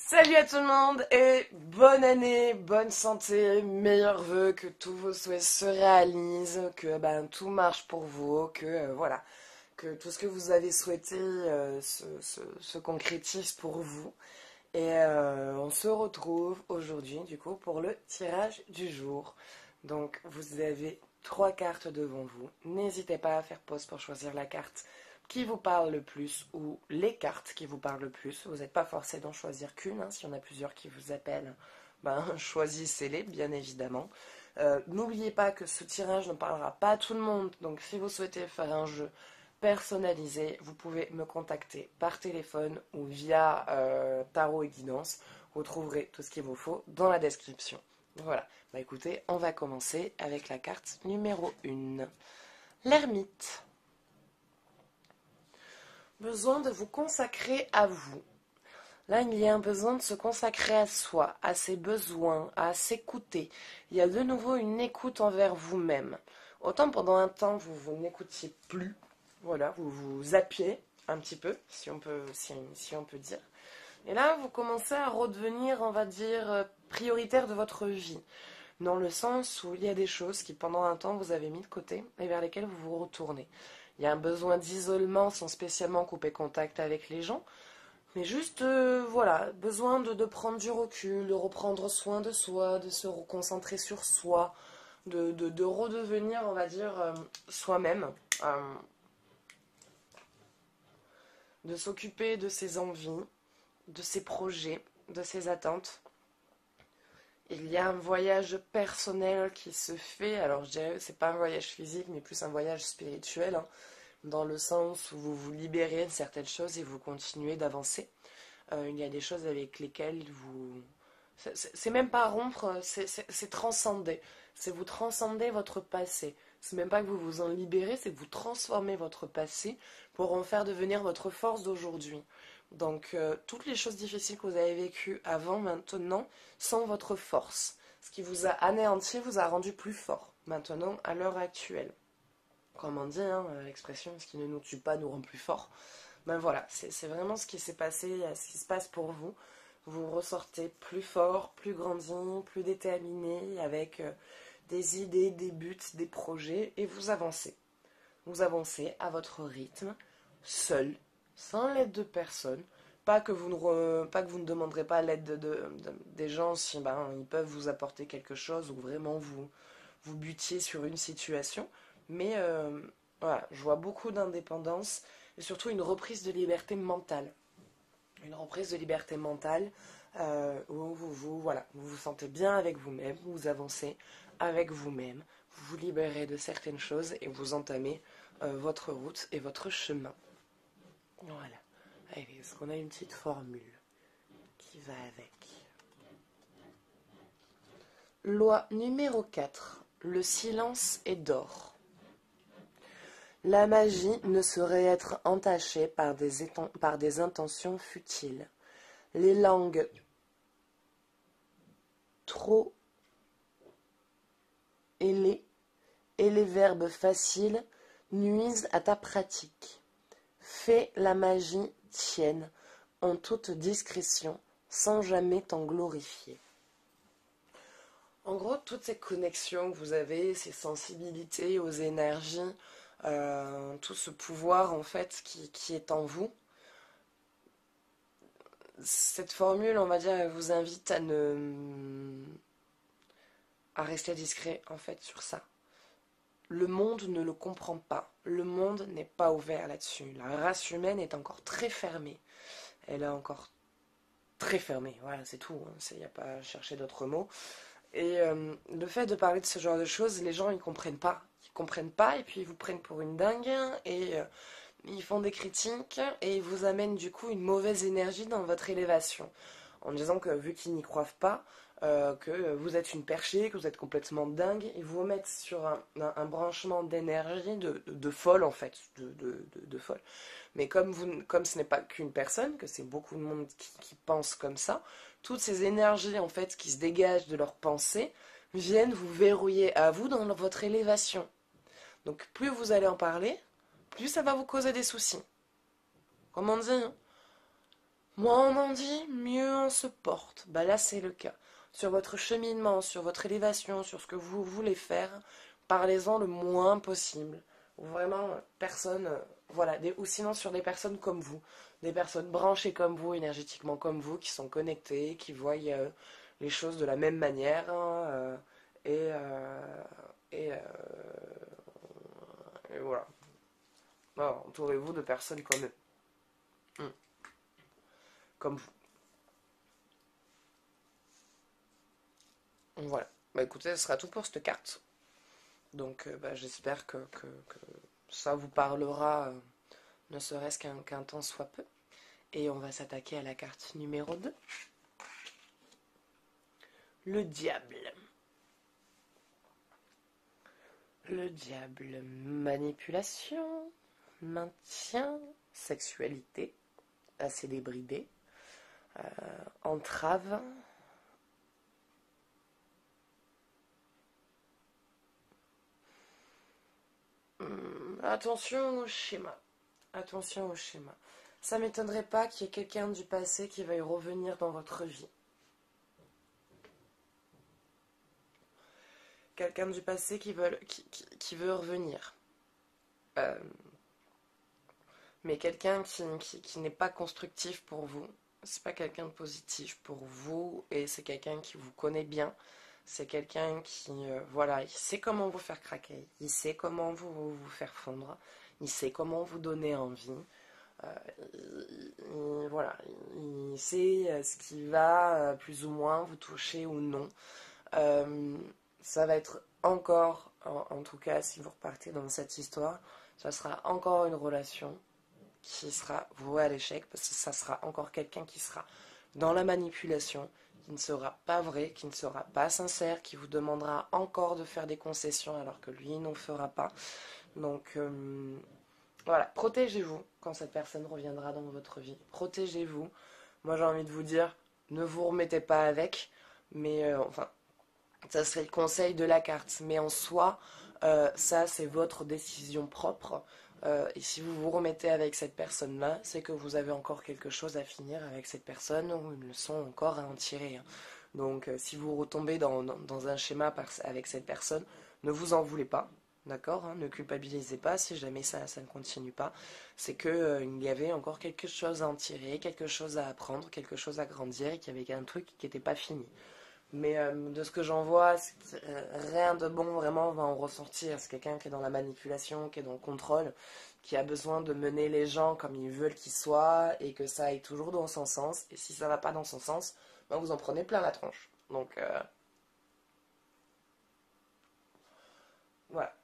Salut à tout le monde et bonne année, bonne santé, meilleurs vœux, que tous vos souhaits se réalisent, que tout marche pour vous, que voilà, que tout ce que vous avez souhaité se concrétise pour vous. Et on se retrouve aujourd'hui du coup pour le tirage du jour. Donc vous avez trois cartes devant vous. N'hésitez pas à faire pause pour choisir la carte qui vous parle le plus ou les cartes qui vous parlent le plus. Vous n'êtes pas forcé d'en choisir qu'une, hein. S'il y en a plusieurs qui vous appellent, choisissez-les bien évidemment. N'oubliez pas que ce tirage ne parlera pas à tout le monde. Donc si vous souhaitez faire un jeu personnalisé, vous pouvez me contacter par téléphone ou via Tarot et Guidance. Vous trouverez tout ce qu'il vous faut dans la description. Voilà, écoutez, on va commencer avec la carte numéro 1. L'ermite. Besoin de vous consacrer à vous. Là, il y a un besoin de se consacrer à soi, à ses besoins, à s'écouter. Il y a de nouveau une écoute envers vous-même. Autant pendant un temps, vous n'écoutiez plus. Voilà, vous vous zappiez un petit peu, si on peut dire. Et là, vous commencez à redevenir, on va dire, prioritaire de votre vie. Dans le sens où il y a des choses qui, pendant un temps, vous avez mis de côté et vers lesquelles vous vous retournez. Il y a un besoin d'isolement sans spécialement couper contact avec les gens. Mais juste, voilà, besoin de prendre du recul, de reprendre soin de soi, de se reconcentrer sur soi, de redevenir, on va dire, soi-même. De s'occuper de ses envies, de ses projets, de ses attentes. Il y a un voyage personnel qui se fait, alors je dirais que c'est pas un voyage physique, mais plus un voyage spirituel, hein, dans le sens où vous vous libérez de certaines choses et vous continuez d'avancer. Il y a des choses avec lesquelles vous... C'est même pas rompre, c'est transcender. C'est vous transcender votre passé. C'est même pas que vous vous en libérez, c'est que vous transformez votre passé pour en faire devenir votre force d'aujourd'hui. Donc, toutes les choses difficiles que vous avez vécues avant, maintenant, sont votre force. Ce qui vous a anéanti vous a rendu plus fort, maintenant, à l'heure actuelle. Comme on dit, hein, l'expression « ce qui ne nous tue pas nous rend plus fort ». Ben voilà, c'est vraiment ce qui s'est passé, ce qui se passe pour vous. Vous ressortez plus fort, plus grandi, plus déterminé, avec des idées, des buts, des projets, et vous avancez. Vous avancez à votre rythme, seul, sans l'aide de personne. Pas que vous ne demanderez pas l'aide des gens si ils peuvent vous apporter quelque chose ou vraiment vous butiez sur une situation. Mais voilà, je vois beaucoup d'indépendance et surtout une reprise de liberté mentale. Une reprise de liberté mentale où voilà, vous vous sentez bien avec vous-même, vous avancez avec vous-même, vous vous libérez de certaines choses et vous entamez votre route et votre chemin. Voilà. Allez, est-ce qu'on a une petite formule qui va avec? Loi numéro 4. Le silence est d'or. La magie ne saurait être entachée par des intentions futiles. Les langues trop ailées et les verbes faciles nuisent à ta pratique. Fais la magie tienne, en toute discrétion, sans jamais t'en glorifier. En gros, toutes ces connexions que vous avez, ces sensibilités aux énergies, tout ce pouvoir en fait qui est en vous, cette formule, on va dire, elle vous invite à rester discret en fait sur ça. Le monde ne le comprend pas. Le monde n'est pas ouvert là-dessus. La race humaine est encore très fermée. Elle est encore très fermée. Voilà, c'est tout. Il n'y a pas à chercher d'autres mots. Et le fait de parler de ce genre de choses, les gens, ils comprennent pas. Ils comprennent pas et puis ils vous prennent pour une dingue et ils font des critiques et ils vous amènent du coup une mauvaise énergie dans votre élévation. En disant que vu qu'ils n'y croient pas, que vous êtes une perchée, que vous êtes complètement dingue, ils vous mettent sur un branchement d'énergie de folle en fait, de folle. Mais comme ce n'est pas qu'une personne, que c'est beaucoup de monde qui pense comme ça, toutes ces énergies en fait qui se dégagent de leurs pensées viennent vous verrouiller à vous dans votre élévation. Donc plus vous allez en parler, plus ça va vous causer des soucis. Comme on dit, hein, Moins on en dit, mieux on se porte. Bah là, c'est le cas. Sur votre cheminement, sur votre élévation, sur ce que vous voulez faire, parlez-en le moins possible. Vraiment, personne, voilà, ou sinon sur des personnes comme vous, des personnes branchées comme vous, énergétiquement comme vous, qui sont connectées, qui voient les choses de la même manière, hein, et, euh, et, euh, et voilà. Alors, entourez-vous de personnes comme eux, comme vous. Voilà. Bah écoutez, ce sera tout pour cette carte. Donc bah, j'espère que ça vous parlera, ne serait-ce qu'un temps soit peu. Et on va s'attaquer à la carte numéro 2. Le diable. Le diable. Manipulation, maintien, sexualité, assez débridée, entrave. Attention au schéma. Attention au schéma. Ça m'étonnerait pas qu'il y ait quelqu'un du passé qui veuille revenir dans votre vie. Quelqu'un du passé qui veut revenir. Euh, mais quelqu'un qui n'est pas constructif pour vous. C'est pas quelqu'un de positif pour vous et c'est quelqu'un qui vous connaît bien. C'est quelqu'un qui, voilà, il sait comment vous faire craquer, il sait comment vous faire fondre, il sait comment vous donner envie. Voilà, il sait ce qui va plus ou moins vous toucher ou non. Euh, Ça va être encore, en tout cas, si vous repartez dans cette histoire, ça sera encore une relation qui sera vouée à l'échec parce que ça sera encore quelqu'un qui sera dans la manipulation, qui ne sera pas vrai, qui ne sera pas sincère, qui vous demandera encore de faire des concessions alors que lui n'en fera pas. Donc voilà, protégez-vous quand cette personne reviendra dans votre vie. Protégez-vous. Moi j'ai envie de vous dire, ne vous remettez pas avec, mais enfin, ça serait le conseil de la carte. Mais en soi, ça c'est votre décision propre. Et si vous vous remettez avec cette personne-là, c'est que vous avez encore quelque chose à finir avec cette personne ou une leçon encore à en tirer, hein. Donc si vous retombez dans un schéma avec cette personne, ne vous en voulez pas. D'accord, hein, ne culpabilisez pas si jamais ça ne continue pas. C'est que il y avait encore quelque chose à en tirer, quelque chose à apprendre, quelque chose à grandir et qu'il y avait un truc qui n'était pas fini. Mais de ce que j'en vois, rien de bon vraiment va en ressortir. C'est quelqu'un qui est dans la manipulation, qui est dans le contrôle, qui a besoin de mener les gens comme ils veulent qu'ils soient et que ça aille toujours dans son sens. Et si ça va pas dans son sens, ben vous en prenez plein la tronche. Donc voilà.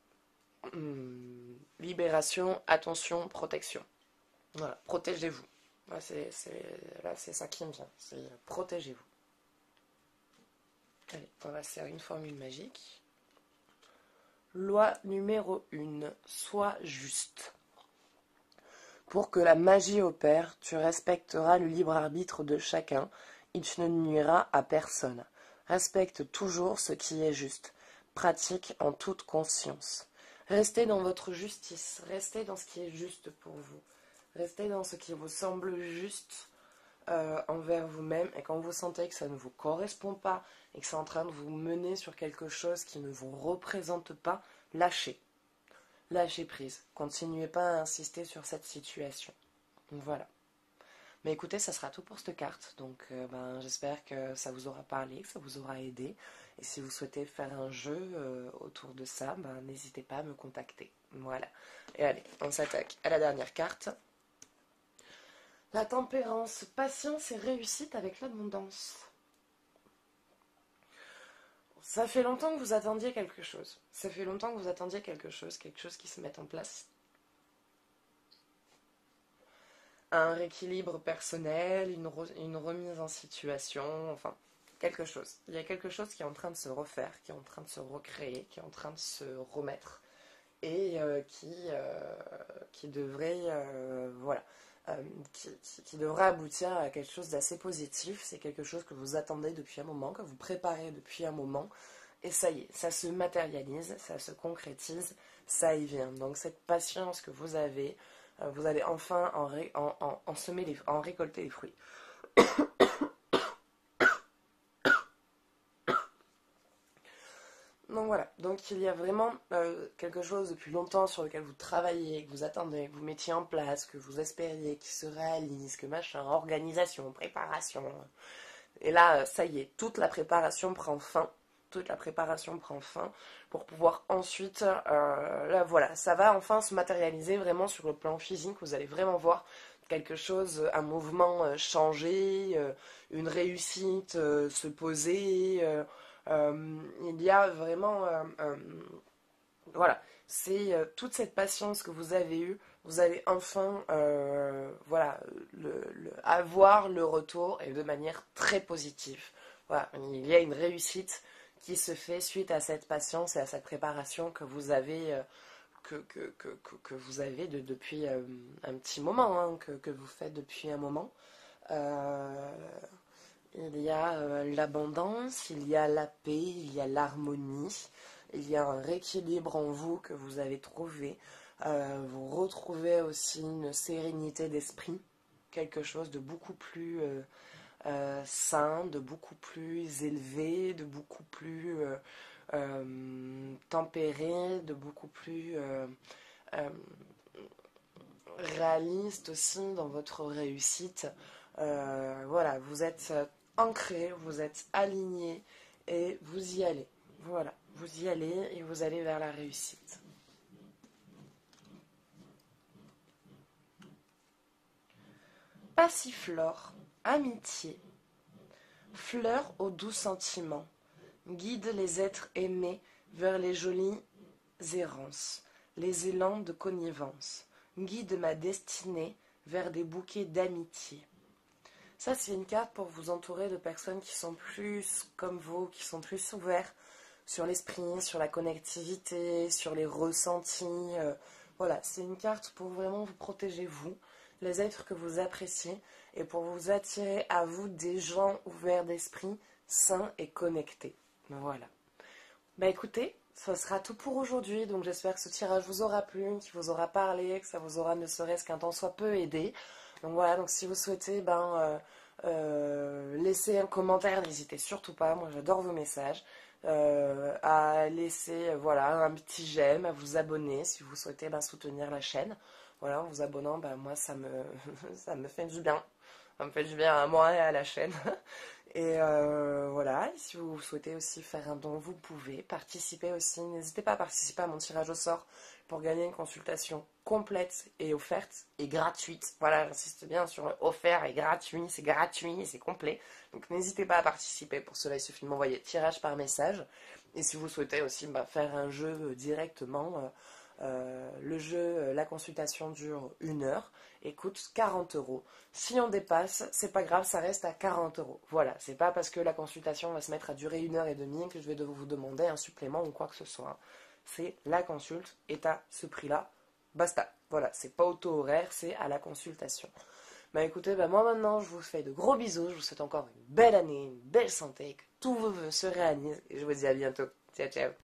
Libération, attention, protection. Voilà, protégez-vous. Là, c'est ça qui me vient. C'est protégez-vous. Allez, on va faire une formule magique. Loi numéro 1. Sois juste. Pour que la magie opère, tu respecteras le libre arbitre de chacun. Il ne nuira à personne. Respecte toujours ce qui est juste. Pratique en toute conscience. Restez dans votre justice. Restez dans ce qui est juste pour vous. Restez dans ce qui vous semble juste envers vous-même. Et quand vous sentez que ça ne vous correspond pas et que c'est en train de vous mener sur quelque chose qui ne vous représente pas, lâchez. Lâchez prise. Continuez pas à insister sur cette situation. Voilà. Mais écoutez, ça sera tout pour cette carte. Donc ben, j'espère que ça vous aura parlé, que ça vous aura aidé. Et si vous souhaitez faire un jeu autour de ça, ben, n'hésitez pas à me contacter. Voilà. Et allez, on s'attaque à la dernière carte. La tempérance, patience et réussite avec l'abondance. Ça fait longtemps que vous attendiez quelque chose. Ça fait longtemps que vous attendiez quelque chose qui se mette en place. Un rééquilibre personnel, une remise en situation, enfin, quelque chose. Il y a quelque chose qui est en train de se refaire, qui est en train de se recréer, qui est en train de se remettre et qui devrait, voilà, qui devrait aboutir à quelque chose d'assez positif. C'est quelque chose que vous attendez depuis un moment, que vous préparez depuis un moment. Et ça y est, ça se matérialise, ça se concrétise, ça y vient. Donc cette patience que vous avez, vous allez enfin en récolter les fruits. Donc voilà, donc il y a vraiment quelque chose depuis longtemps sur lequel vous travaillez, que vous attendez, que vous mettiez en place, que vous espériez, qui se réalise, que machin, organisation, préparation. Et là, ça y est, toute la préparation prend fin. Toute la préparation prend fin pour pouvoir ensuite, là voilà, ça va enfin se matérialiser vraiment sur le plan physique. Vous allez vraiment voir quelque chose, un mouvement changer, une réussite se poser. Il y a vraiment, voilà, c'est toute cette patience que vous avez eue. Vous allez enfin, voilà, avoir le retour et de manière très positive. Voilà, il y a une réussite qui se fait suite à cette patience et à cette préparation que vous avez, que vous avez depuis un petit moment, hein, que vous faites depuis un moment. Euh, il y a l'abondance, il y a la paix, il y a l'harmonie, il y a un rééquilibre en vous que vous avez trouvé. Vous retrouvez aussi une sérénité d'esprit, quelque chose de beaucoup plus sain, de beaucoup plus élevé, de beaucoup plus tempéré, de beaucoup plus euh, réaliste aussi dans votre réussite. Voilà, vous êtes ancré, vous êtes aligné et vous y allez. Voilà, vous y allez et vous allez vers la réussite. Passiflore, amitié, fleur aux doux sentiments, guide les êtres aimés vers les jolies errances, les élans de connivence, guide ma destinée vers des bouquets d'amitié. Ça, c'est une carte pour vous entourer de personnes qui sont plus comme vous, qui sont plus ouverts sur l'esprit, sur la connectivité, sur les ressentis. Voilà, c'est une carte pour vraiment vous protéger, vous, les êtres que vous appréciez, et pour vous attirer à vous des gens ouverts d'esprit, sains et connectés. Voilà. Bah écoutez, ce sera tout pour aujourd'hui, donc j'espère que ce tirage vous aura plu, qu'il vous aura parlé, que ça vous aura ne serait-ce qu'un temps soit peu aidé. Donc voilà, donc si vous souhaitez laisser un commentaire, n'hésitez surtout pas, moi j'adore vos messages, à laisser voilà, un petit j'aime, à vous abonner si vous souhaitez soutenir la chaîne. Voilà, en vous abonnant, moi ça me, ça me fait du bien. Ça me fait du bien à moi et à la chaîne. Et voilà, et si vous souhaitez aussi faire un don, vous pouvez participer aussi. N'hésitez pas à participer à mon tirage au sort pour gagner une consultation complète et offerte et gratuite. Voilà, j'insiste bien sur le offert et gratuit, et c'est complet. Donc n'hésitez pas à participer. Pour cela, il suffit de m'envoyer tirage par message. Et si vous souhaitez aussi faire un jeu directement, le jeu, la consultation dure 1 heure et coûte 40 €. Si on dépasse, c'est pas grave, ça reste à 40 €. Voilà, c'est pas parce que la consultation va se mettre à durer 1 heure et demie que je vais vous demander un supplément ou quoi que ce soit. C'est la consulte est à ce prix-là, basta. Voilà, c'est pas auto-horaire, c'est à la consultation. Écoutez, moi maintenant je vous fais de gros bisous, je vous souhaite encore une belle année, une belle santé, que tous vos vœux se réalisent et je vous dis à bientôt. Ciao ciao.